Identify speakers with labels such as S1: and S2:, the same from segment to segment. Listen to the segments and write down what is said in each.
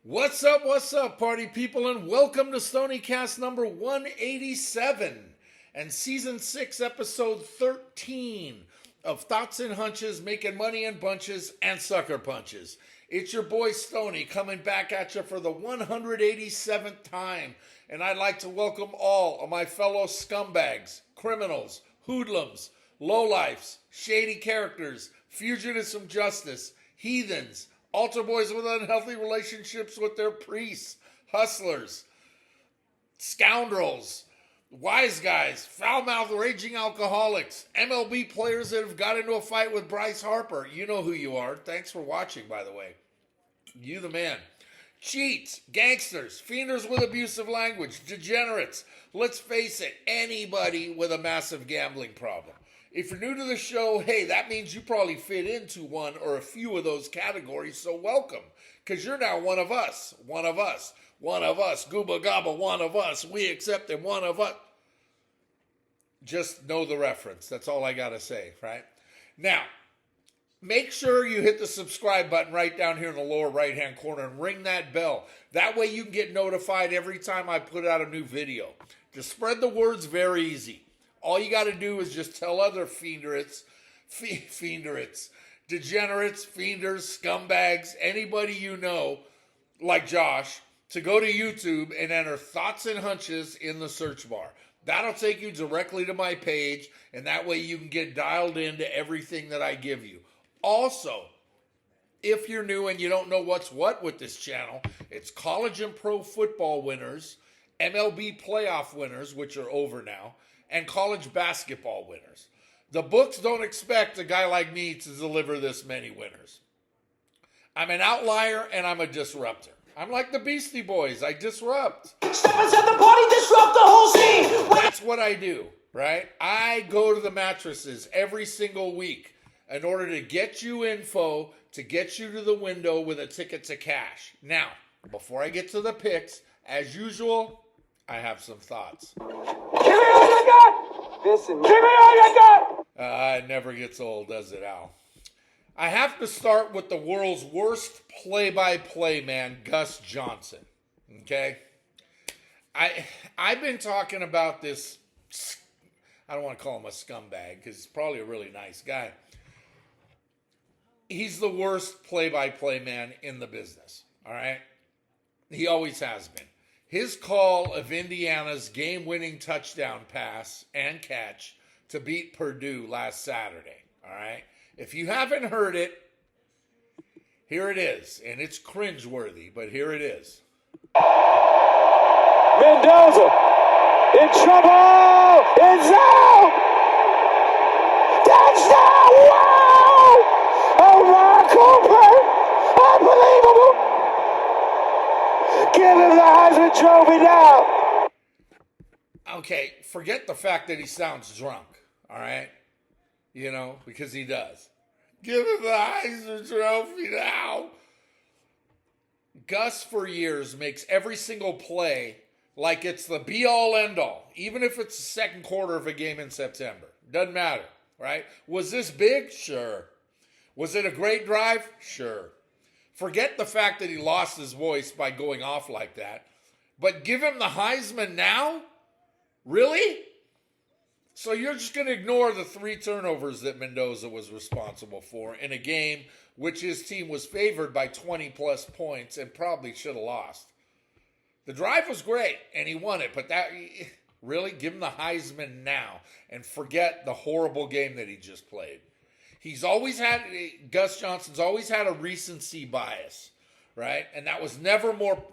S1: What's up, party people, and welcome to STONIECAST number 187 and season 6, episode 13 of Thoughts and Hunches, Making Money in Bunches and Sucker Punches. It's your boy Stony coming back at you for the 187th time, and I'd like to welcome all of my fellow scumbags, criminals, hoodlums, lowlifes, shady characters, fugitives from justice, heathens, altar boys with unhealthy relationships with their priests, hustlers, scoundrels, wise guys, foul-mouthed raging alcoholics, MLB players that have got into a fight with Bryce Harper. You know who you are. Thanks for watching, by the way. You the man. Cheats, gangsters, fienders with abusive language, degenerates. Let's face it, anybody with a massive gambling problem. If you're new to the show, hey, that means you probably fit into one or a few of those categories, so welcome, because you're now one of us, gooba gobba, one of us, we accept him, one of us. Just know the reference, that's all I gotta say, right? Now, make sure you hit the subscribe button right down here in the lower right-hand corner and ring that bell. That way you can get notified every time I put out a new video. To spread the word's very easy. All you got to do is just tell other degenerates, fienders, scumbags, anybody you know, like Josh, to go to YouTube and enter Thoughts and Hunches in the search bar. That'll take you directly to my page, and that way you can get dialed into everything that I give you. Also, if you're new and you don't know what's what with this channel, it's college and pro football winners, MLB playoff winners, which are over now, and college basketball winners. The books don't expect a guy like me to deliver this many winners. I'm an outlier and I'm a disruptor. I'm like the Beastie Boys. I disrupt.
S2: Step inside the party, disrupt the whole scene.
S1: That's what I do, right? I go to the mattresses every single week in order to get you info, to get you to the window with a ticket to cash. Now, before I get to the picks, as usual, I have some thoughts.
S2: Give me all you got! Listen, give me all you got!
S1: It never gets old, does it, Al? I have to start with the world's worst play-by-play man, Gus Johnson. Okay? I've been talking about this, I don't want to call him a scumbag, because he's probably a really nice guy. He's the worst play-by-play man in the business, all right? He always has been. His call of Indiana's game-winning touchdown pass and catch to beat Purdue last Saturday, all right? If you haven't heard it, here it is. And it's cringeworthy, but here it is.
S2: Mendoza in trouble! It's out! Touchdown! Wow! Omar Cooper! Unbelievable! Give him the Heisman Trophy now!
S1: Okay, forget the fact that he sounds drunk, all right? You know, because he does. Give him the Heisman Trophy now! Gus, for years, makes every single play like it's the be-all, end-all, even if it's the second quarter of a game in September. Doesn't matter, right? Was this big? Sure. Was it a great drive? Sure. Forget the fact that he lost his voice by going off like that. But give him the Heisman now? Really? So you're just going to ignore the 3 turnovers that Mendoza was responsible for in a game which his team was favored by 20-plus points and probably should have lost. The drive was great, and he won it. But that, really? Give him the Heisman now and forget the horrible game that he just played. Gus Johnson's always had a recency bias, right? And that was never more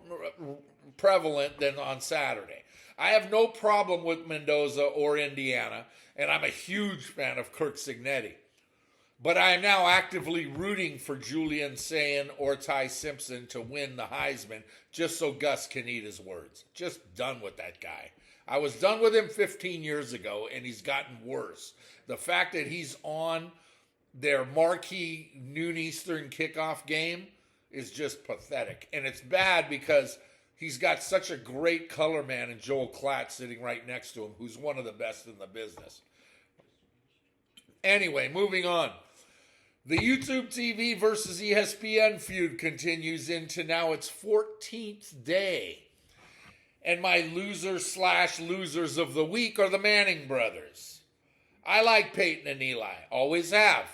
S1: prevalent than on Saturday. I have no problem with Mendoza or Indiana, and I'm a huge fan of Kirk Cignetti. But I am now actively rooting for Julian Sayin or Ty Simpson to win the Heisman just so Gus can eat his words. Just done with that guy. I was done with him 15 years ago, and he's gotten worse. The fact that he's on their marquee noon Eastern kickoff game is just pathetic. And it's bad because he's got such a great color man in Joel Klatt sitting right next to him, who's one of the best in the business. Anyway, moving on. The YouTube TV versus ESPN feud continues into now its 14th day. And my losers of the week are the Manning brothers. I like Peyton and Eli, always have.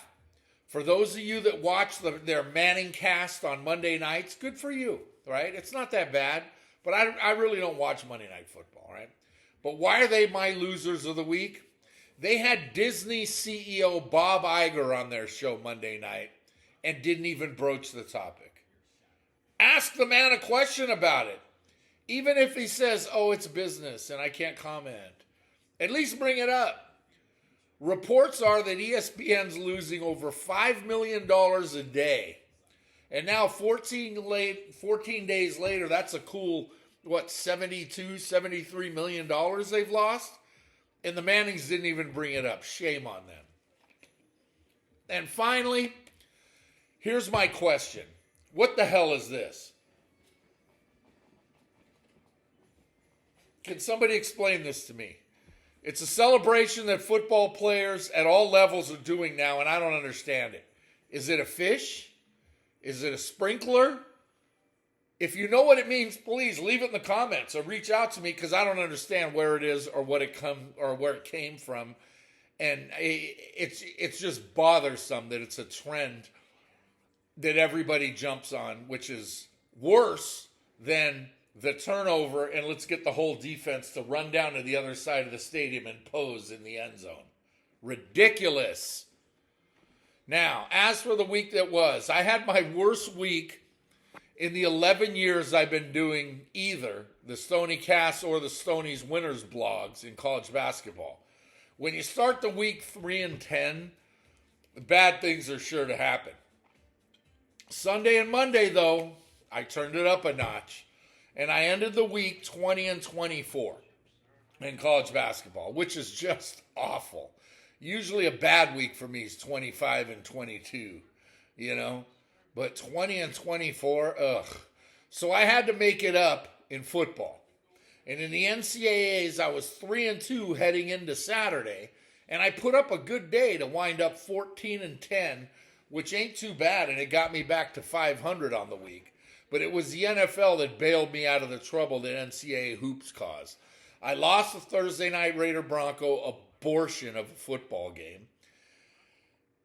S1: For those of you that watch their Manning cast on Monday nights, good for you, right? It's not that bad, but I really don't watch Monday Night Football, right? But why are they my losers of the week? They had Disney CEO Bob Iger on their show Monday night and didn't even broach the topic. Ask the man a question about it. Even if he says, oh, it's business and I can't comment, at least bring it up. Reports are that ESPN's losing over $5 million a day. And now 14 days later, that's a cool, $73 million they've lost? And the Mannings didn't even bring it up. Shame on them. And finally, here's my question. What the hell is this? Can somebody explain this to me? It's a celebration that football players at all levels are doing now, and I don't understand it. Is it a fish? Is it a sprinkler? If you know what it means, please leave it in the comments or reach out to me because I don't understand where it is or where it came from. And it's just bothersome that it's a trend that everybody jumps on, which is worse than the turnover and let's get the whole defense to run down to the other side of the stadium and pose in the end zone. Ridiculous. Now, as for the week that was, I had my worst week in the 11 years I've been doing either the STONIECAST or the Stonies winners blogs in college basketball. When you start the week 3-10, bad things are sure to happen. Sunday and Monday, though, I turned it up a notch. And I ended the week 20-24 in college basketball, which is just awful. Usually a bad week for me is 25-22, you know. But 20-24, ugh. So I had to make it up in football. And in the NCAAs, I was 3-2 heading into Saturday. And I put up a good day to wind up 14-10, which ain't too bad. And it got me back to 500 on the week. But it was the NFL that bailed me out of the trouble that NCAA hoops caused. I lost the Thursday night Raider Bronco abortion of a football game.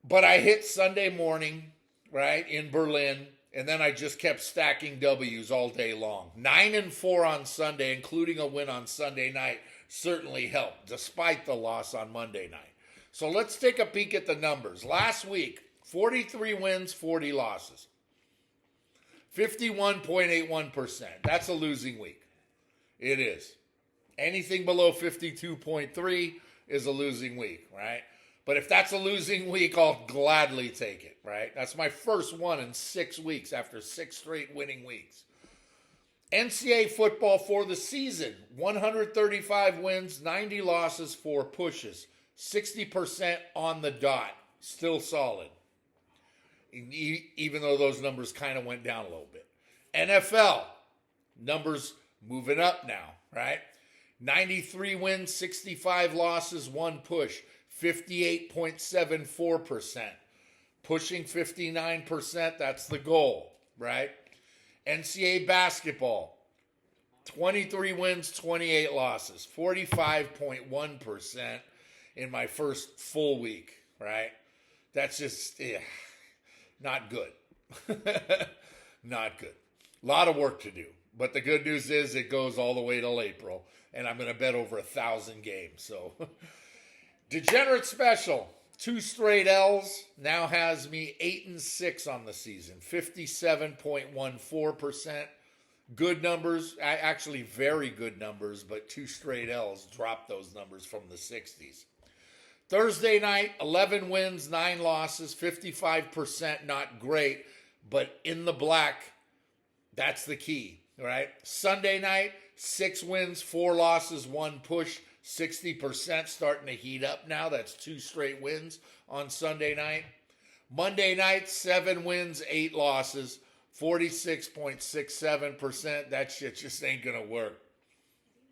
S1: But I hit Sunday morning, right, in Berlin, and then I just kept stacking W's all day long. 9-4 on Sunday, including a win on Sunday night, certainly helped, despite the loss on Monday night. So let's take a peek at the numbers. Last week, 43 wins, 40 losses. 51.81%. That's a losing week. It is. Anything below 52.3 is a losing week, right? But if that's a losing week, I'll gladly take it, right? That's my first one in 6 weeks after 6 straight winning weeks. NCAA football for the season, 135 wins, 90 losses, 4 pushes, 60% on the dot. Still solid. Even though those numbers kind of went down a little bit. NFL, numbers moving up now, right? 93 wins, 65 losses, 1 push, 58.74%. Pushing 59%, that's the goal, right? NCAA basketball, 23 wins, 28 losses, 45.1% in my first full week, right? That's just... not good. Not good. A lot of work to do. But the good news is it goes all the way till April. And I'm going to bet over 1,000 games. So, Degenerate Special. 2 straight L's. Now has me 8-6 on the season. 57.14%. Good numbers. Actually, very good numbers. But 2 straight L's dropped those numbers from the 60s. Thursday night, 11 wins, 9 losses, 55%, not great, but in the black, that's the key, right? Sunday night, 6 wins, 4 losses, 1 push, 60% starting to heat up now. That's 2 straight wins on Sunday night. Monday night, 7 wins, 8 losses, 46.67%. That shit just ain't going to work.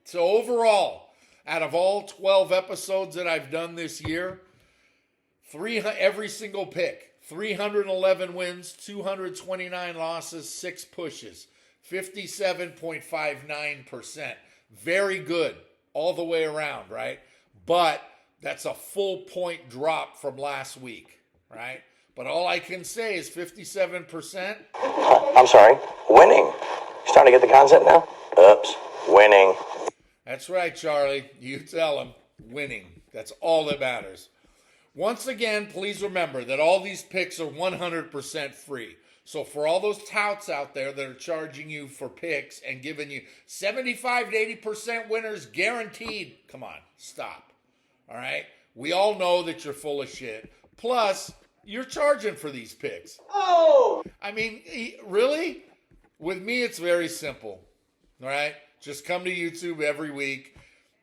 S1: So overall, out of all 12 episodes that I've done this year, every single pick, 311 wins, 229 losses, 6 pushes, 57.59%. Very good all the way around, right? But that's a full point drop from last week, right? But all I can say is 57%.
S3: I'm sorry, winning. You starting to get the concept now? Oops, winning.
S1: That's right, Charlie. You tell him. Winning. That's all that matters. Once again, please remember that all these picks are 100% free. So for all those touts out there that are charging you for picks and giving you 75 to 80% winners guaranteed, come on, stop. All right? We all know that you're full of shit. Plus, you're charging for these picks.
S2: Oh!
S1: I mean, really? With me, it's very simple. All right? Just come to YouTube every week,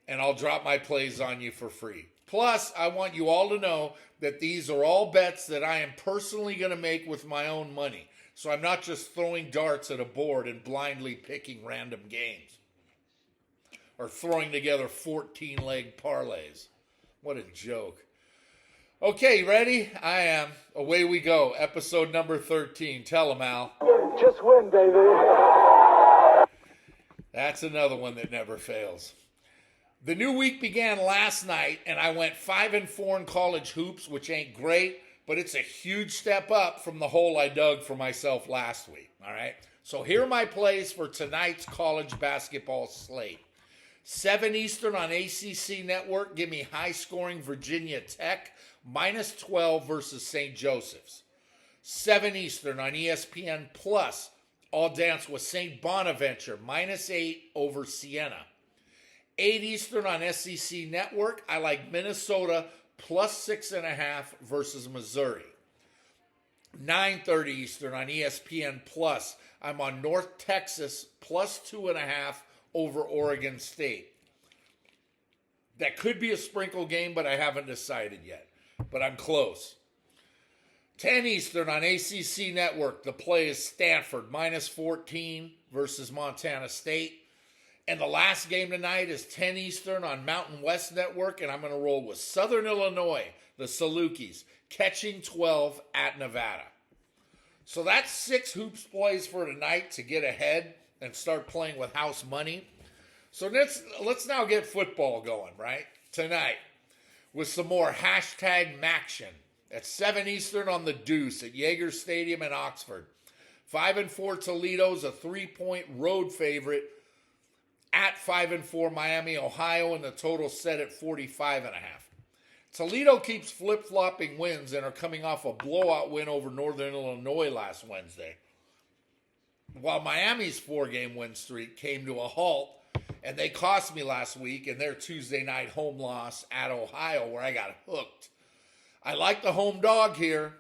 S1: and I'll drop my plays on you for free. Plus, I want you all to know that these are all bets that I am personally going to make with my own money. So I'm not just throwing darts at a board and blindly picking random games. Or throwing together 14-leg parlays. What a joke. Okay, you ready? I am. Away we go. Episode number 13. Tell them, Al.
S2: Just win, baby.
S1: That's another one that never fails. The new week began last night, and I went 5-4 in college hoops, which ain't great, but it's a huge step up from the hole I dug for myself last week, all right? So here are my plays for tonight's college basketball slate. 7 Eastern on ACC Network, give me high-scoring Virginia Tech, minus 12 versus St. Joseph's. 7 Eastern on ESPN Plus, I'll dance with St. Bonaventure, minus 8 over Siena. 8 Eastern on SEC Network, I like Minnesota plus 6.5 versus Missouri. 9:30 Eastern on ESPN Plus, I'm on North Texas plus 2.5 over Oregon State. That could be a sprinkle game, but I haven't decided yet. But I'm close. 10 Eastern on ACC Network, the play is Stanford minus 14 versus Montana State. And the last game tonight is 10 Eastern on Mountain West Network, and I'm going to roll with Southern Illinois, the Salukis, catching 12 at Nevada. So that's 6 hoops plays for tonight to get ahead and start playing with house money. So let's now get football going, right? Tonight, with some more hashtag Maction at 7 Eastern on the Deuce at Yager Stadium in Oxford. 5-4 Toledo's a 3-point road favorite at 5-4 Miami, Ohio, and the total set at 45.5. Toledo keeps flip-flopping wins and are coming off a blowout win over Northern Illinois last Wednesday. While Miami's 4-game win streak came to a halt, and they cost me last week in their Tuesday night home loss at Ohio where I got hooked. I like the home dog here.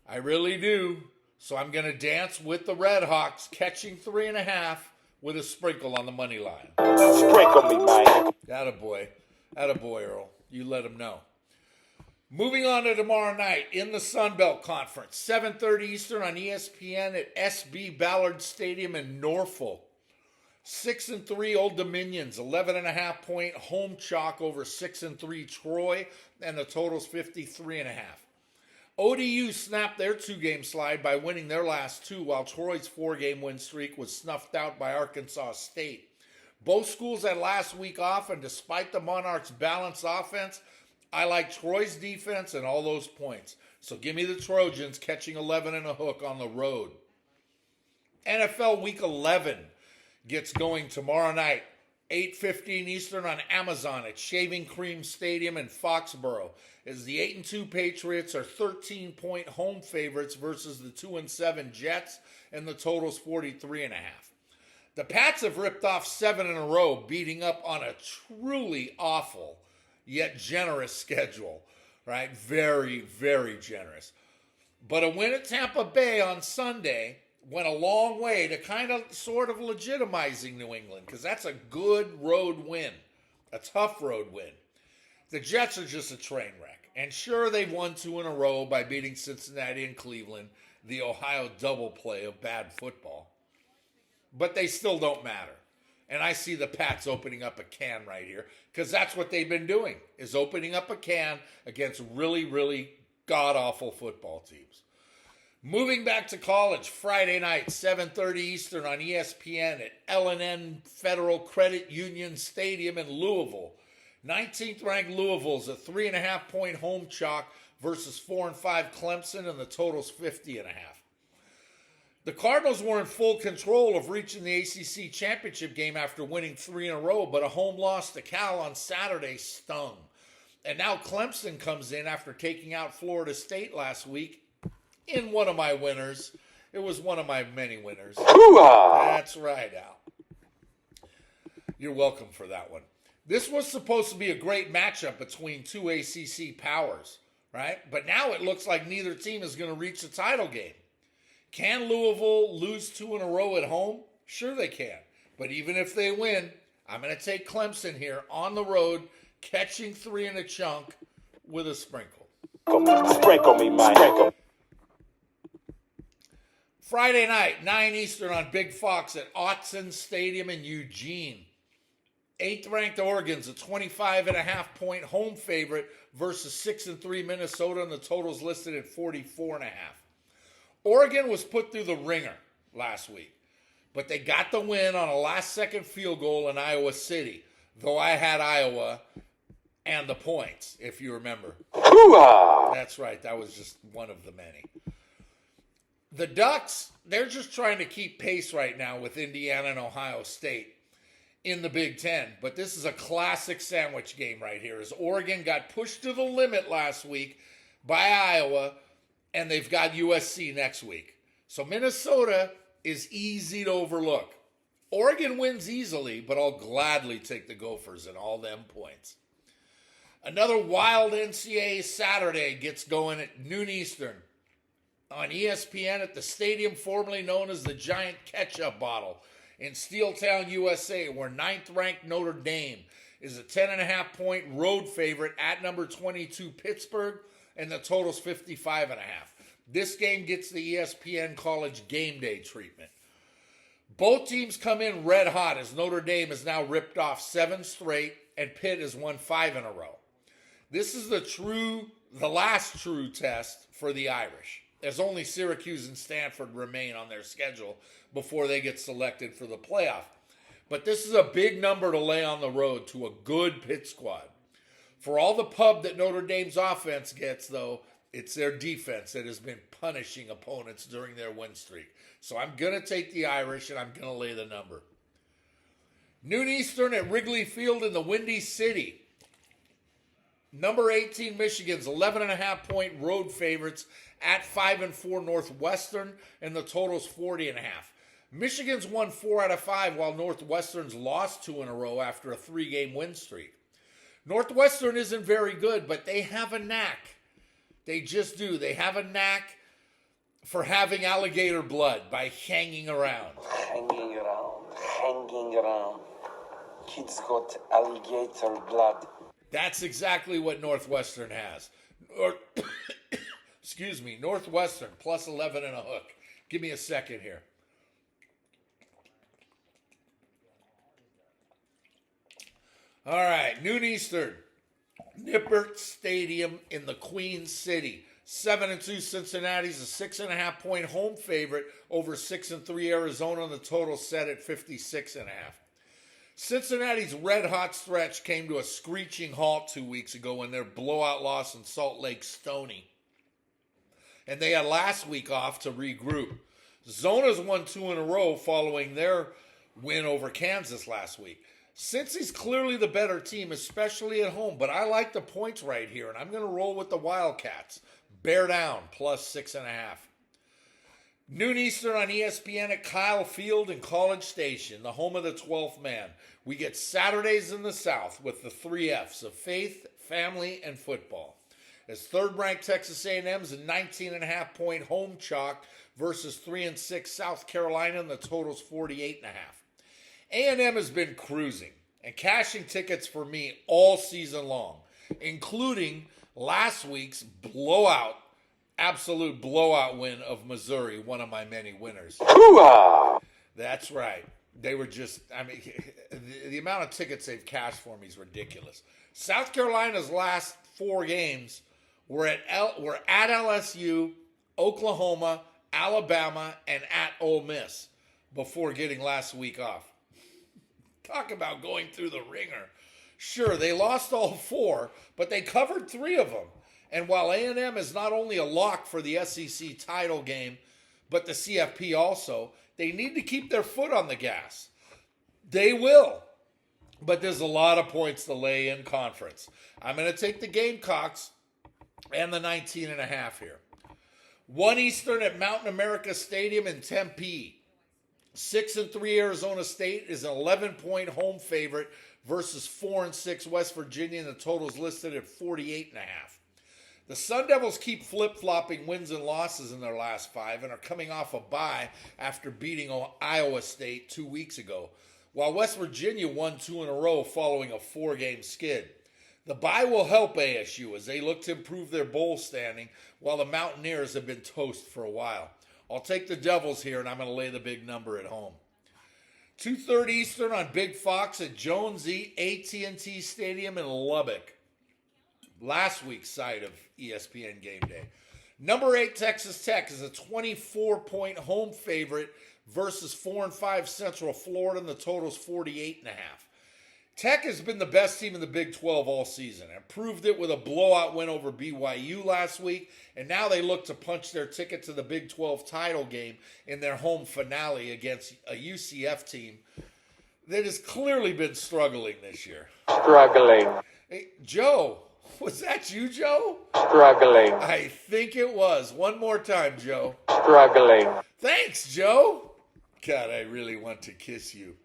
S1: I really do. So I'm going to dance with the Red Hawks, catching 3.5 with a sprinkle on the money line.
S3: Sprinkle me, man.
S1: Attaboy. Attaboy, Earl. You let him know. Moving on to tomorrow night in the Sun Belt Conference. 7:30 Eastern on ESPN at SB Ballard Stadium in Norfolk. 6-3 Old Dominions, 11.5 point home chalk over 6-3 Troy, and the total's 53.5. ODU snapped their 2-game slide by winning their last 2, while Troy's 4-game win streak was snuffed out by Arkansas State. Both schools had last week off, and despite the Monarchs' balanced offense, I like Troy's defense and all those points. So give me the Trojans catching 11 and a hook on the road. NFL Week 11 gets going tomorrow night, 8:15 Eastern on Amazon at Shaving Cream Stadium in Foxborough, as the 8-2 Patriots are 13-point home favorites versus the 2-7 Jets, and the total's 43.5. The Pats have ripped off 7 in a row, beating up on a truly awful yet generous schedule, right? Very, very generous. But a win at Tampa Bay on Sunday went a long way to kind of sort of legitimizing New England, because that's a good road win, a tough road win. The Jets are just a train wreck. And sure, they've won 2 in a row by beating Cincinnati and Cleveland, the Ohio double play of bad football. But they still don't matter. And I see the Pats opening up a can right here, because that's what they've been doing, is opening up a can against really, really god-awful football teams. Moving back to college, Friday night, 7:30 Eastern on ESPN at L&N Federal Credit Union Stadium in Louisville. 19th ranked Louisville's a 3.5-point home chalk versus 4-5 Clemson, and the total's 50.5. The Cardinals were in full control of reaching the ACC championship game after winning 3 in a row, but a home loss to Cal on Saturday stung. And now Clemson comes in after taking out Florida State last week in one of my winners. It was one of my many winners. That's right, Al. You're welcome for that one. This was supposed to be a great matchup between two ACC powers, right? But now it looks like neither team is going to reach the title game. Can Louisville lose 2 in a row at home? Sure they can. But even if they win, I'm going to take Clemson here on the road, catching 3 in a chunk with a sprinkle.
S2: Sprinkle me, man. Sprinkle.
S1: Friday night, 9 Eastern on Big Fox at Autzen Stadium in Eugene. 8th-ranked Oregon's a 25.5-point home favorite versus 6-3 Minnesota, and the total's listed at 44.5. Oregon was put through the ringer last week, but they got the win on a last-second field goal in Iowa City, though I had Iowa and the points, if you remember. That's right. That was just one of the many. The Ducks, they're just trying to keep pace right now with Indiana and Ohio State in the Big Ten. But this is a classic sandwich game right here, as Oregon got pushed to the limit last week by Iowa, and they've got USC next week. So Minnesota is easy to overlook. Oregon wins easily, but I'll gladly take the Gophers and all them points. Another wild NCAA Saturday gets going at noon Eastern on ESPN at the stadium formerly known as the Giant Ketchup Bottle in Steeltown, USA, where 9th-ranked Notre Dame is a 10.5-point road favorite at number 22 Pittsburgh, and the total's 55.5. This game gets the ESPN College Game Day treatment. Both teams come in red hot as Notre Dame has now ripped off 7 straight and Pitt has won 5 in a row. This is the last true test for the Irish, as only Syracuse and Stanford remain on their schedule before they get selected for the playoff. But this is a big number to lay on the road to a good Pitt squad. For all the pub that Notre Dame's offense gets, though, it's their defense that has been punishing opponents during their win streak. So I'm going to take the Irish, and I'm going to lay the number. Noon Eastern at Wrigley Field in the Windy City. Number 18 Michigan's 11.5-point road favorites at 5-4 Northwestern, and the total's 40.5. Michigan's won 4 out of 5, while Northwestern's lost 2 in a row after a 3-game win streak. Northwestern isn't very good, but they have a knack. They just do. They have a knack for having alligator blood by hanging around.
S2: Hanging around. Kids got alligator blood.
S1: That's exactly what Northwestern has. Excuse me, Northwestern plus 11 and a hook. Give me a second here. All right, noon Eastern, Nippert Stadium in the Queen City. 7-2 Cincinnati's a 6.5-point home favorite over 6-3 Arizona, and the total set at 56.5. Cincinnati's red-hot stretch came to a screeching halt 2 weeks ago in their blowout loss in Salt Lake Stony. And they had last week off to regroup. Zona's won 2 in a row following their win over Kansas last week. Cincy's clearly the better team, especially at home, but I like the points right here, and I'm going to roll with the Wildcats. Bear down, plus 6.5. Noon Eastern on ESPN at Kyle Field in College Station, the home of the 12th man. We get Saturdays in the South with the 3 F's of faith, family, and football. As third-ranked Texas A&M's a 19.5-point home chalk versus 3-6 South Carolina, and the total's 48.5. A&M has been cruising and cashing tickets for me all season long, including last week's absolute blowout win of Missouri, one of my many winners. That's right. They were just, the amount of tickets they've cashed for me is ridiculous. South Carolina's last 4 games were at LSU, Oklahoma, Alabama, and at Ole Miss before getting last week off. Talk about going through the ringer. Sure, they lost all 4, but they covered 3 of them. And while A&M is not only a lock for the SEC title game, but the CFP also, they need to keep their foot on the gas. They will. But there's a lot of points to lay in conference. I'm going to take the Gamecocks and the 19.5 here. 1 Eastern at Mountain America Stadium in Tempe. 6-3 Arizona State is an 11-point home favorite versus 4-6 West Virginia, and the total's listed at 48.5. The Sun Devils keep flip-flopping wins and losses in their last 5 and are coming off a bye after beating Iowa State 2 weeks ago, while West Virginia won 2 in a row following a 4-game skid. The bye will help ASU as they look to improve their bowl standing, while the Mountaineers have been toast for a while. I'll take the Devils here, and I'm going to lay the big number at home. 2:30 Eastern on Big Fox at Jonesy AT&T Stadium in Lubbock. Last week's site of ESPN Game Day. Number 8 Texas Tech is a 24-point home favorite versus 4-5 Central Florida, and the total's 48.5. Tech has been the best team in the Big 12 all season and proved it with a blowout win over BYU last week, and now they look to punch their ticket to the Big 12 title game in their home finale against a UCF team that has clearly been struggling this year.
S2: Struggling.
S1: Hey, Joe, was that you, Joe?
S2: Struggling.
S1: I think it was. One more time, Joe.
S2: Struggling.
S1: Thanks, Joe. God, I really want to kiss you.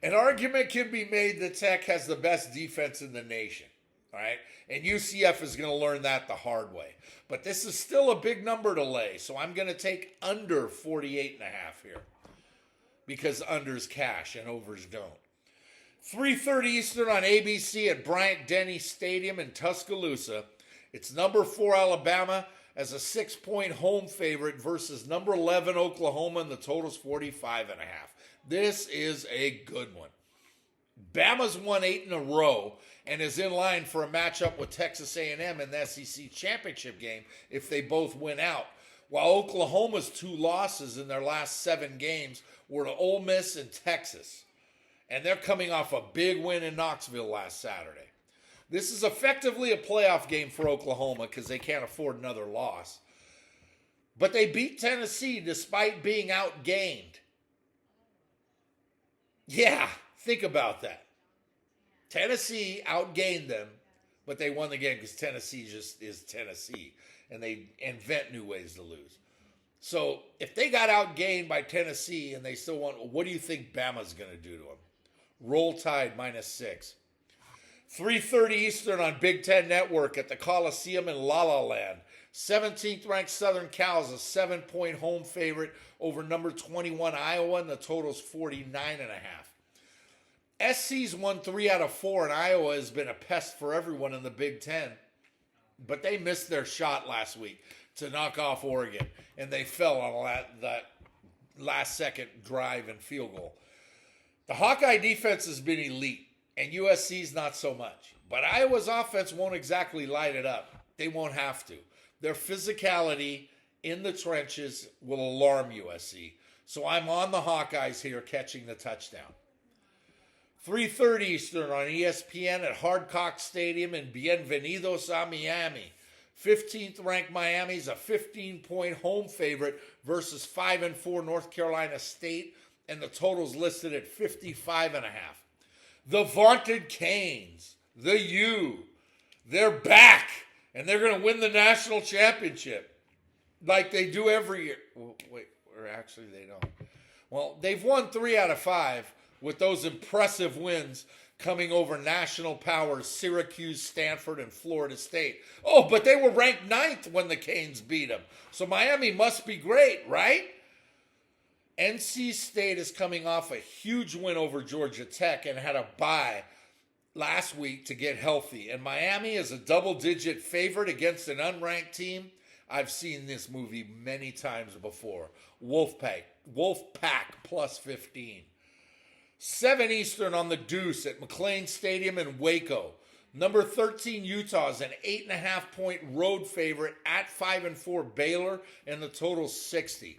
S1: An argument can be made that Tech has the best defense in the nation, all right? And UCF is going to learn that the hard way. But this is still a big number to lay, so I'm going to take under 48.5 here because unders cash and overs don't. 3:30 Eastern on ABC at Bryant-Denny Stadium in Tuscaloosa. It's number 4 Alabama as a 6-point home favorite versus number 11 Oklahoma, and the total's 45.5. This is a good one. Bama's won 8 in a row and is in line for a matchup with Texas A&M in the SEC championship game if they both win out, while Oklahoma's 2 losses in their last 7 games were to Ole Miss and Texas. And they're coming off a big win in Knoxville last Saturday. This is effectively a playoff game for Oklahoma because they can't afford another loss. But they beat Tennessee despite being outgained. Yeah, think about that. Tennessee outgained them, but they won the game because Tennessee just is Tennessee, and they invent new ways to lose. So if they got outgained by Tennessee and they still won, what do you think Bama's going to do to them? Roll Tide -6. 3:30 Eastern on Big Ten Network at the Coliseum in La La Land. 17th ranked Southern Cal is a 7-point home favorite over number 21 Iowa, and the total's 49.5. SC's won 3 out of 4, and Iowa has been a pest for everyone in the Big Ten. But they missed their shot last week to knock off Oregon, and they fell on that last-second drive and field goal. The Hawkeye defense has been elite, and USC's not so much. But Iowa's offense won't exactly light it up. They won't have to. Their physicality in the trenches will alarm USC. So I'm on the Hawkeyes here catching the touchdown. 3:30 Eastern on ESPN at Hardcock Stadium in Bienvenidos a Miami. 15th ranked Miami's a 15-point home favorite versus 5-4 North Carolina State, and the total's listed at 55.5. The vaunted Canes, the U, they're back, and they're going to win the national championship like they do every year. Wait, or actually they don't. Well, they've won 3 out of 5 with those impressive wins coming over national powers Syracuse, Stanford, and Florida State. Oh, but they were ranked 9th when the Canes beat them. So Miami must be great, right? NC State is coming off a huge win over Georgia Tech and had a bye last week to get healthy. And Miami is a double-digit favorite against an unranked team. I've seen this movie many times before. Wolfpack plus 15. 7 Eastern on the Deuce at McLean Stadium in Waco. Number 13, Utah is an 8.5-point road favorite at 5-4 Baylor, and the total's 60.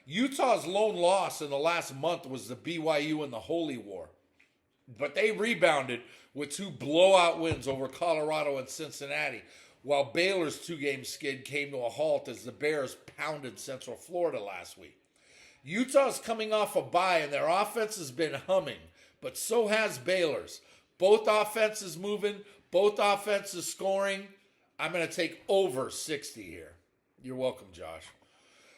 S1: Utah's lone loss in the last month was the BYU in the Holy War, but they rebounded with 2 blowout wins over Colorado and Cincinnati, while Baylor's 2-game skid came to a halt as the Bears pounded Central Florida last week. Utah's coming off a bye, and their offense has been humming, but so has Baylor's. Both offenses moving, both offenses scoring. I'm going to take over 60 here. You're welcome, Josh.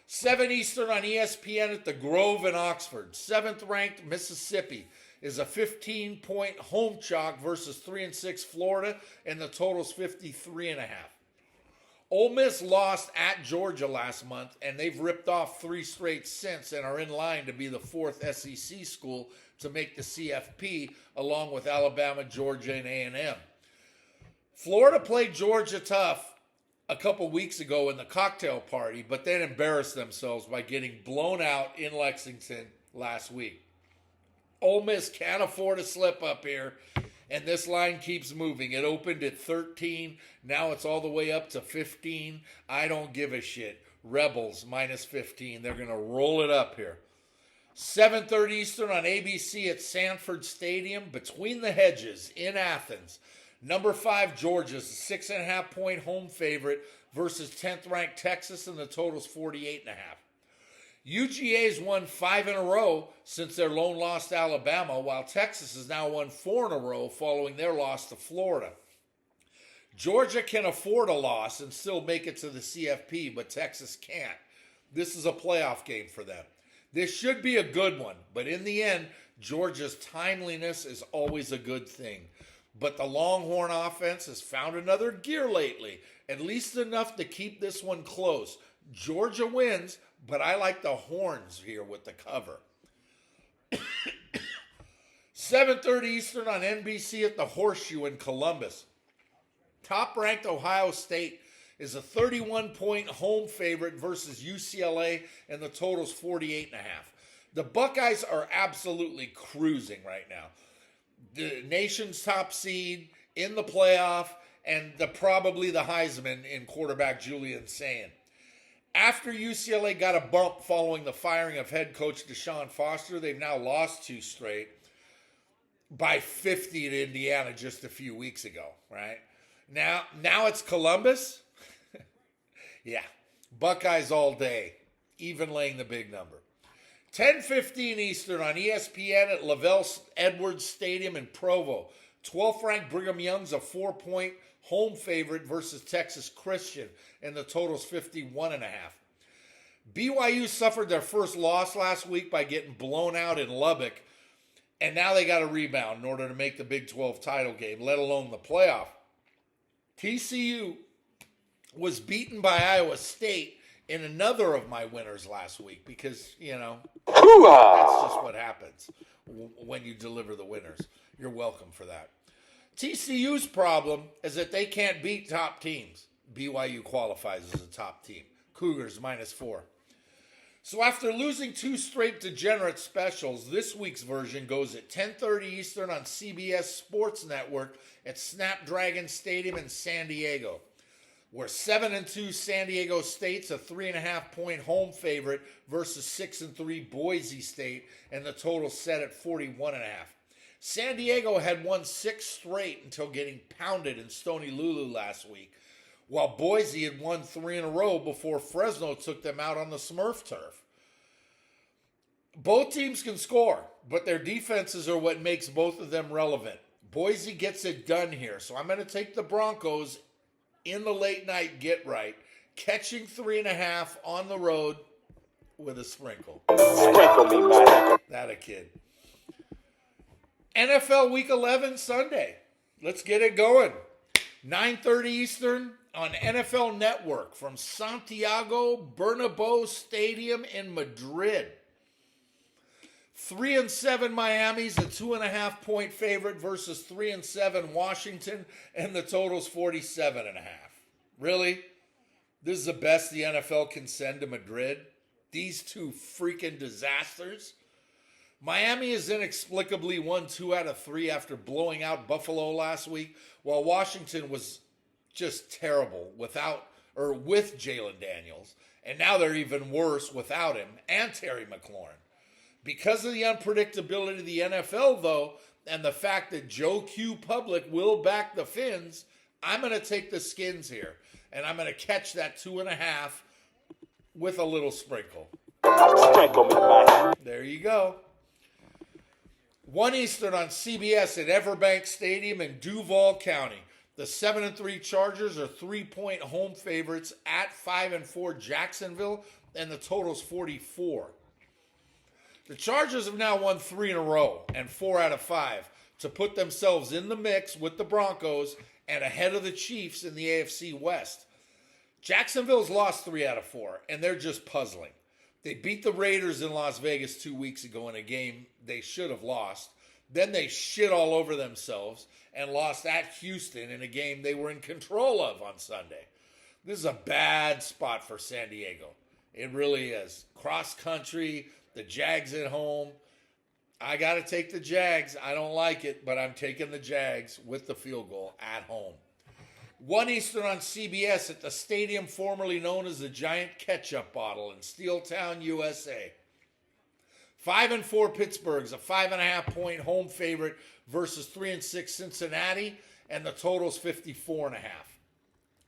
S1: 7 Eastern on ESPN at the Grove in Oxford. 7th-ranked Mississippi is a 15-point home chalk versus 3-6 Florida, and the total's 53.5. Ole Miss lost at Georgia last month, and they've ripped off 3 straight since and are in line to be the 4th SEC school to make the CFP, along with Alabama, Georgia, and A&M. Florida played Georgia tough a couple weeks ago in the cocktail party, but then embarrassed themselves by getting blown out in Lexington last week. Ole Miss can't afford a slip up here, and this line keeps moving. It opened at 13. Now it's all the way up to 15. I don't give a shit. Rebels minus 15. They're going to roll it up here. 7:30 Eastern on ABC at Sanford Stadium, Between the Hedges in Athens. Number 5 Georgia's a 6.5-point home favorite versus 10th-ranked Texas, and the total's 48.5. UGA's won 5 in a row since their lone loss to Alabama, while Texas has now won 4 in a row following their loss to Florida. Georgia can afford a loss and still make it to the CFP, but Texas can't. This is a playoff game for them. This should be a good one, but in the end, Georgia's timeliness is always a good thing. But the Longhorn offense has found another gear lately, at least enough to keep this one close. Georgia wins, but I like the Horns here with the cover. 7:30 Eastern on NBC at the Horseshoe in Columbus. Top-ranked Ohio State is a 31-point home favorite versus UCLA, and the total's 48.5. The Buckeyes are absolutely cruising right now. The nation's top seed in the playoff, and probably the Heisman in quarterback Julian Sayin. After UCLA got a bump following the firing of head coach Deshaun Foster, they've now lost 2 straight by 50 to Indiana just a few weeks ago, right? Now it's Columbus. Yeah, Buckeyes all day, even laying the big number. 10:15 Eastern on ESPN at Lavelle Edwards Stadium in Provo. 12th-ranked Brigham Young's a 4-point home favorite versus Texas Christian, and the total's 51.5. BYU suffered their first loss last week by getting blown out in Lubbock, and now they got to rebound in order to make the Big 12 title game, let alone the playoff. TCU was beaten by Iowa State in another of my winners last week because, that's just what happens when you deliver the winners. You're welcome for that. TCU's problem is that they can't beat top teams. BYU qualifies as a top team. Cougars -4. So after losing 2 straight degenerate specials, this week's version goes at 10:30 Eastern on CBS Sports Network at Snapdragon Stadium in San Diego, where 7-2 San Diego State's a 3.5-point home favorite versus 6-3 Boise State, and the total set at 41.5. San Diego had won 6 straight until getting pounded in Stony Lulu last week, while Boise had won 3 in a row before Fresno took them out on the Smurf turf. Both teams can score, but their defenses are what makes both of them relevant. Boise gets it done here, so I'm going to take the Broncos in the late night get right, catching 3.5 on the road with a sprinkle.
S2: Sprinkle me, man.
S1: That a kid. NFL Week 11 Sunday. Let's get it going. 9:30 Eastern on NFL Network from Santiago Bernabeu Stadium in Madrid. 3-7 Miami's a 2.5-point favorite versus 3-7 Washington, and the total's 47.5. Really? This is the best the NFL can send to Madrid? These two freaking disasters? Miami has inexplicably won 2 out of 3 after blowing out Buffalo last week, while Washington was just terrible with Jalen Daniels, and now they're even worse without him and Terry McLaurin. Because of the unpredictability of the NFL, though, and the fact that Joe Q Public will back the Fins, I'm going to take the Skins here, and I'm going to catch that 2.5 with a little sprinkle.
S2: Sprinkle me, man.
S1: There you go. 1 Eastern on CBS at Everbank Stadium in Duval County. The 7-3 Chargers are 3-point home favorites at 5-4 Jacksonville, and the total's 44. The Chargers have now won 3 in a row and 4 out of 5 to put themselves in the mix with the Broncos and ahead of the Chiefs in the AFC West. Jacksonville's lost 3 out of 4, and they're just puzzling. They beat the Raiders in Las Vegas 2 weeks ago in a game they should have lost. Then they shit all over themselves and lost at Houston in a game they were in control of on Sunday. This is a bad spot for San Diego. It really is. Cross country, the Jags at home. I got to take the Jags. I don't like it, but I'm taking the Jags with the field goal at home. 1 Eastern on CBS at the stadium formerly known as the Giant Ketchup Bottle in Steeltown, USA. 5-4 Pittsburgh's a 5.5-point home favorite versus 3-6 Cincinnati, and the total's 54.5.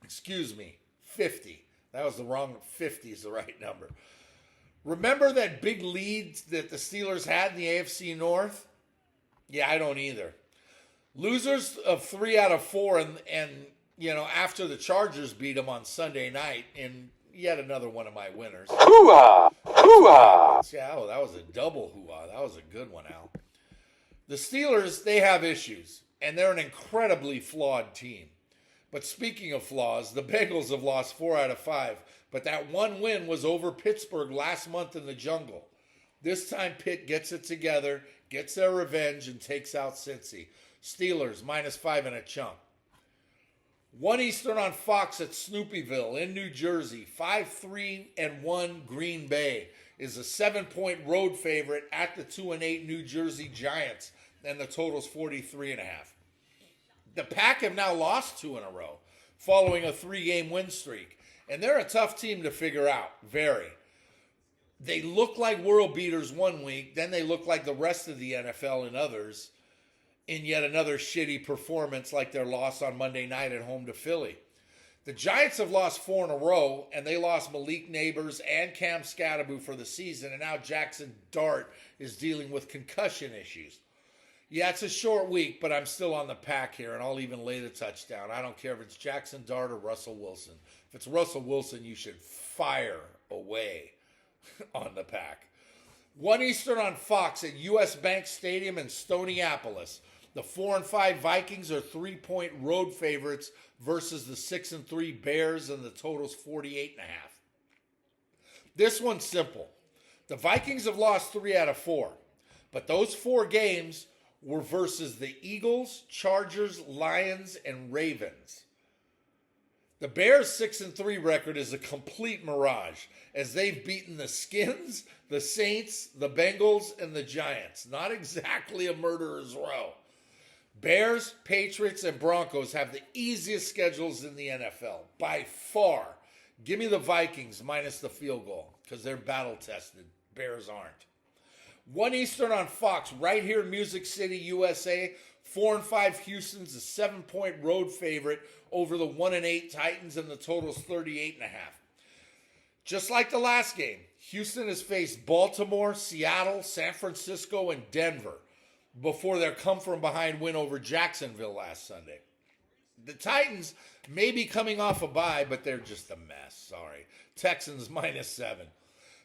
S1: Excuse me, 50. That was the wrong, 50 is the right number. Remember that big lead that the Steelers had in the AFC North? Yeah, I don't either. Losers of 3 out of 4, and you know, after the Chargers beat them on Sunday night in yet another one of my winners.
S2: Hoo-ah! Hoo-ah!
S1: Yeah, oh, that was a double hoo-ah. That was a good one, Al. The Steelers, they have issues, and they're an incredibly flawed team. But speaking of flaws, the Bengals have lost 4 out of 5, but that one win was over Pittsburgh last month in the jungle. This time Pitt gets it together, gets their revenge, and takes out Cincy. Steelers, -5 and a chunk. 1 Eastern on Fox at Snoopyville in New Jersey. 5-3-1 Green Bay is a 7-point road favorite at the 2-8 New Jersey Giants, and the total's 43.5. The Pack have now lost 2 in a row, following a 3-game win streak, and they're a tough team to figure out. Very. They look like world beaters one week, then they look like the rest of the NFL and others in yet another shitty performance like their loss on Monday night at home to Philly. The Giants have lost 4 in a row, and they lost Malik Neighbors and Cam Scatterbo for the season, and now Jackson Dart is dealing with concussion issues. Yeah, it's a short week, but I'm still on the Pack here, and I'll even lay the touchdown. I don't care if it's Jackson Dart or Russell Wilson. If it's Russell Wilson, you should fire away on the Pack. 1 Eastern on Fox at US Bank Stadium in Stoniapolis. The 4-5 Vikings are 3-point road favorites versus the 6-3 Bears, and the total's 48.5. This one's simple. The Vikings have lost 3 out of 4, but those 4 games were versus the Eagles, Chargers, Lions, and Ravens. The Bears' 6-3 record is a complete mirage, as they've beaten the Skins, the Saints, the Bengals, and the Giants. Not exactly a murderer's row. Bears, Patriots, and Broncos have the easiest schedules in the NFL, by far. Give me the Vikings minus the field goal, because they're battle-tested. Bears aren't. 1 Eastern on Fox, right here in Music City, USA. 4-5 Houston's a 7-point road favorite over the 1-8 Titans, and the total's 38.5. Just like the last game, Houston has faced Baltimore, Seattle, San Francisco, and Denver before their come-from-behind win over Jacksonville last Sunday. The Titans may be coming off a bye, but they're just a mess. Sorry. Texans -7.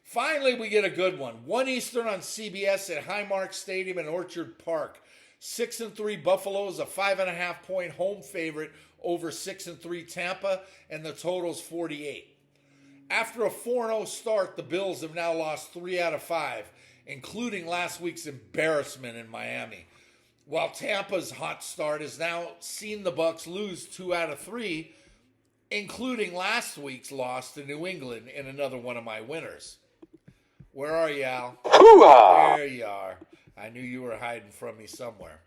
S1: Finally, we get a good one. 1 Eastern on CBS at Highmark Stadium in Orchard Park. 6-3 Buffalo is a 5.5-point home favorite over 6-3 Tampa, and the total's 48. After a 4-0 start, the Bills have now lost 3 out of 5, including last week's embarrassment in Miami. While Tampa's hot start has now seen the Bucs lose 2 out of 3, including last week's loss to New England in another one of my winners. Where are you, Al?
S2: Hoo-ah!
S1: There you are. I knew you were hiding from me somewhere.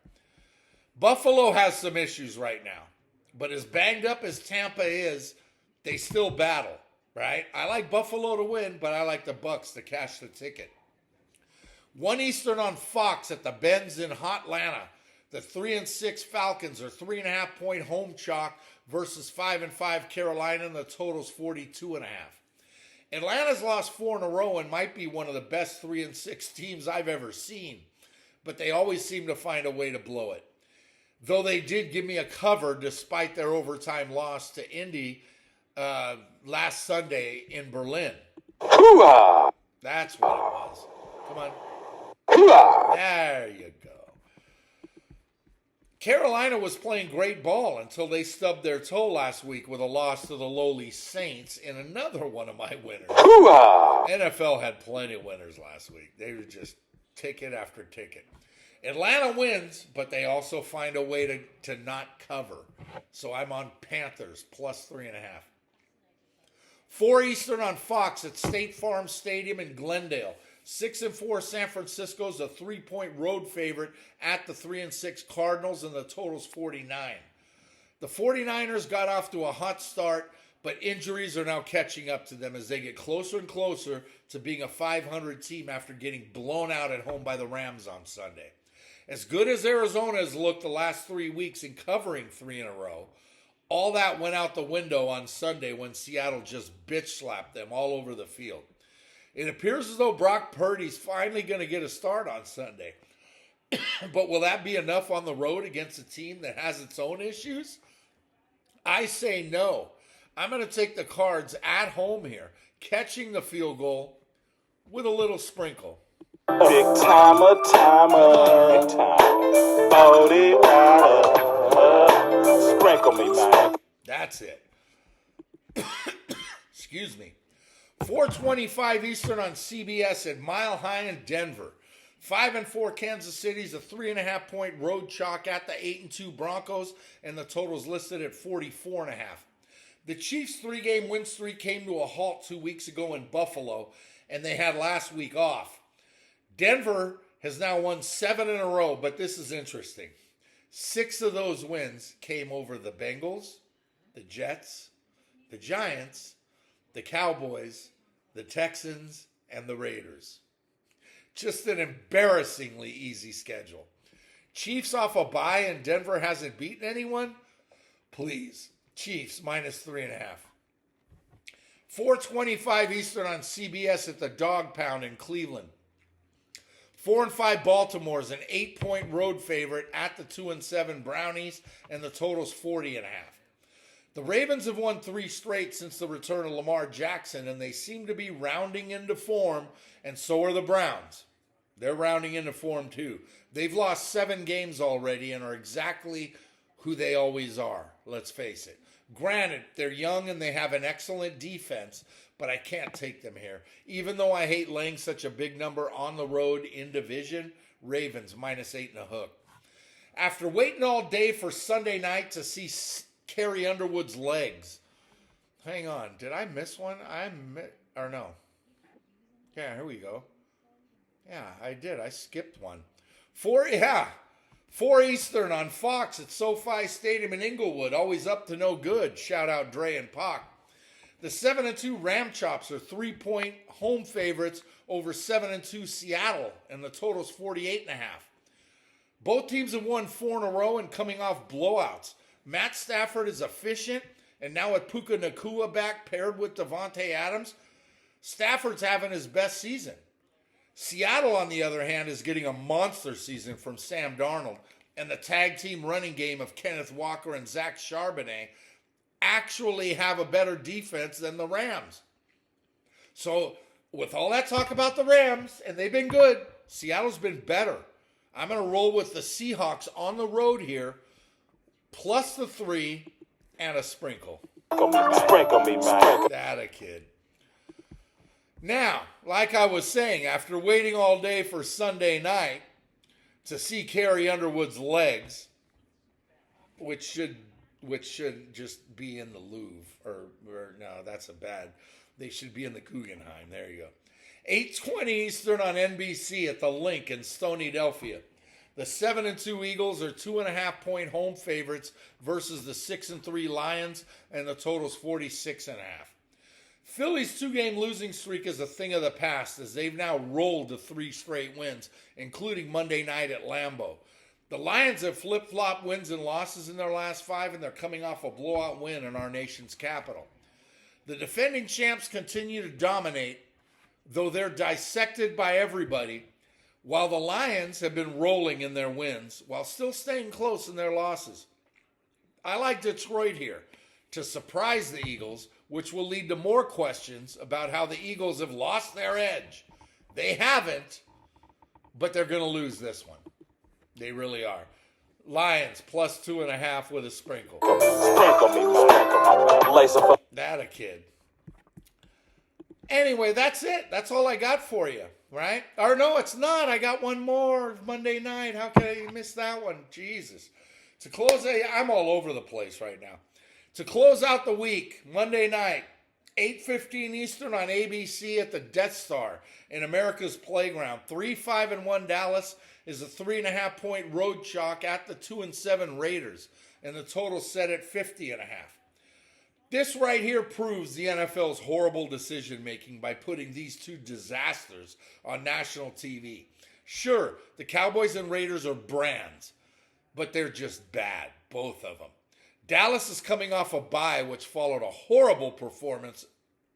S1: Buffalo has some issues right now. But as banged up as Tampa is, they still battle, right? I like Buffalo to win, but I like the Bucks to cash the ticket. 1 Eastern on Fox at the Benz in Hotlanta. The 3-6 Falcons are 3.5-point home chalk versus 5-5 Carolina, and the total's 42.5. Atlanta's lost 4 in a row and might be one of the best 3-6 teams I've ever seen, but they always seem to find a way to blow it. Though they did give me a cover despite their overtime loss to Indy last Sunday in Berlin.
S2: Hoo-ah!
S1: That's what it was. Come on.
S2: Hoo-ah!
S1: There you go. Carolina was playing great ball until they stubbed their toe last week with a loss to the lowly Saints in another one of my winners.
S2: Hoo-ah!
S1: NFL had plenty of winners last week. They were just ticket after ticket. Atlanta wins, but they also find a way to not cover. So I'm on Panthers plus 3.5. 4 Eastern on Fox at State Farm Stadium in Glendale. 6-4 San Francisco's a 3-point road favorite at the 3-6 Cardinals, and the total's 49. The 49ers got off to a hot start, but injuries are now catching up to them as they get closer and closer to being a 500 team after getting blown out at home by the Rams on Sunday. As good as Arizona has looked the last 3 weeks in covering 3 in a row, all that went out the window on Sunday when Seattle just bitch slapped them all over the field. It appears as though Brock Purdy's finally going to get a start on Sunday. But will that be enough on the road against a team that has its own issues? I say no. I'm going to take the Cards at home here, catching the field goal with a little sprinkle.
S2: Big timer, big time. 40 water. Sprinkle me, man.
S1: That's it. Excuse me. 4:25 Eastern on CBS at Mile High in Denver. 5-4 Kansas City's a 3.5-point road chalk at the 8-2 Broncos, and the total's listed at 44.5. The Chiefs' 3-game win streak came to a halt 2 weeks ago in Buffalo, and they had last week off. Denver has now won 7 in a row, but this is interesting. 6 of those wins came over the Bengals, the Jets, the Giants, the Cowboys, the Texans, and the Raiders. Just an embarrassingly easy schedule. Chiefs off a bye and Denver hasn't beaten anyone? Please, Chiefs minus 3.5. 4:25 Eastern on CBS at the Dog Pound in Cleveland. 4-5 Baltimore's an 8-point road favorite at the 2-7 Brownies, and the total's 40.5. The Ravens have won 3 straight since the return of Lamar Jackson, and they seem to be rounding into form, and so are the Browns. They're rounding into form too. They've lost 7 games already and are exactly who they always are, let's face it. Granted, they're young and they have an excellent defense, but I can't take them here. Even though I hate laying such a big number on the road in division, Ravens minus 8.5. After waiting all day for Sunday night to see Carrie Underwood's legs. Hang on, did I miss one? Or no. Yeah, here we go. Yeah, I did. I skipped one. 4 Eastern on Fox at SoFi Stadium in Inglewood. Always up to no good. Shout out Dre and Pac. The 7-2 Ram Chops are 3-point home favorites over 7-2 Seattle, and the total's 48.5. Both teams have won 4 in a row and coming off blowouts. Matt Stafford is efficient, and now with Puka Nacua back paired with Devontae Adams, Stafford's having his best season. Seattle, on the other hand, is getting a monster season from Sam Darnold, and the tag team running game of Kenneth Walker and Zach Charbonnet actually have a better defense than the Rams. So, with all that talk about the Rams, and they've been good, Seattle's been better. I'm going to roll with the Seahawks on the road here, plus the 3 and a sprinkle.
S2: Sprinkle me, man.
S1: That a kid. Now, like I was saying, after waiting all day for Sunday night to see Carrie Underwood's legs, which should just be in the Louvre, or no, that's a bad. They should be in the Guggenheim. There you go. 8:20 Eastern on NBC at the Link in Stoniecastas. The 7-2 Eagles are 2.5-point home favorites versus the 6-3 Lions, and the total's 46.5. Philly's 2-game losing streak is a thing of the past, as they've now rolled to 3 straight wins, including Monday night at Lambeau. The Lions have flip-flopped wins and losses in their last 5, and they're coming off a blowout win in our nation's capital. The defending champs continue to dominate, though they're dissected by everybody, while the Lions have been rolling in their wins while still staying close in their losses. I like Detroit here to surprise the Eagles, which will lead to more questions about how the Eagles have lost their edge. They haven't, but they're going to lose this one. They really are. Lions plus 2.5 with a sprinkle.
S2: Sprinkle me, man. Lace up.
S1: That a kid. Anyway, that's it. That's all I got for you, right? Or no, it's not. I got one more Monday night. How can I miss that one? Jesus. To close, I'm all over the place right now. To close out the week, Monday night, 8:15 Eastern on ABC at the Death Star in America's Playground. 3-5-1 Dallas is a 3.5-point road chalk at the 2-7 Raiders, and the total set at 50.5. This right here proves the NFL's horrible decision-making by putting these two disasters on national TV. Sure, the Cowboys and Raiders are brands, but they're just bad, both of them. Dallas is coming off a bye, which followed a horrible performance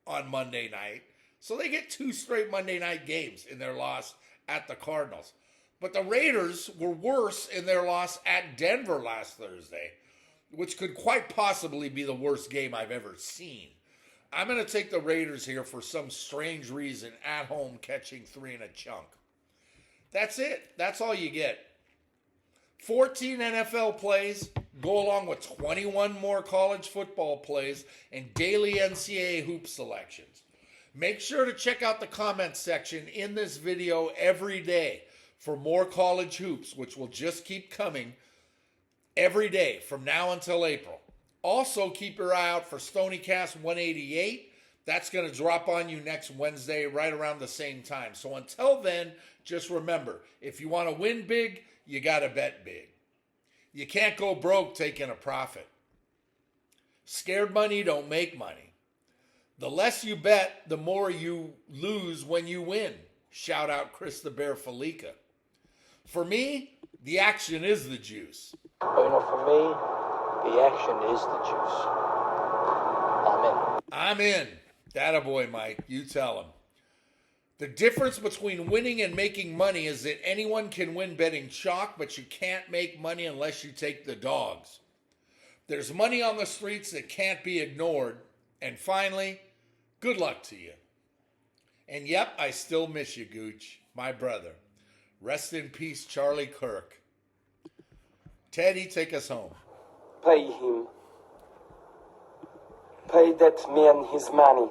S1: on Monday night, so they get 2 straight Monday night games in their loss at the Cardinals. But the Raiders were worse in their loss at Denver last Thursday, which could quite possibly be the worst game I've ever seen. I'm going to take the Raiders here for some strange reason at home, catching 3 in a chunk. That's it. That's all you get. 14 NFL plays go along with 21 more college football plays and daily NCAA hoop selections. Make sure to check out the comments section in this video every day for more college hoops, which will just keep coming every day from now until April. Also, keep your eye out for STONIECAST 188. That's going to drop on you next Wednesday right around the same time. So until then, just remember, if you want to win big, you got to bet big. You can't go broke taking a profit. Scared money don't make money. The less you bet, the more you lose when you win. Shout out Chris the Bear FALLICA. For me, the action is the juice.
S3: But for me, the action is the juice.
S1: I'm in. That-a-boy, Mike. You tell him. The difference between winning and making money is that anyone can win betting chalk, but you can't make money unless you take the dogs. There's money on the streets that can't be ignored. And finally, good luck to you. And yep, I still miss you, Gooch, my brother. Rest in peace, Charlie Kirk. Teddy, take us home.
S2: Pay him. Pay that man his money.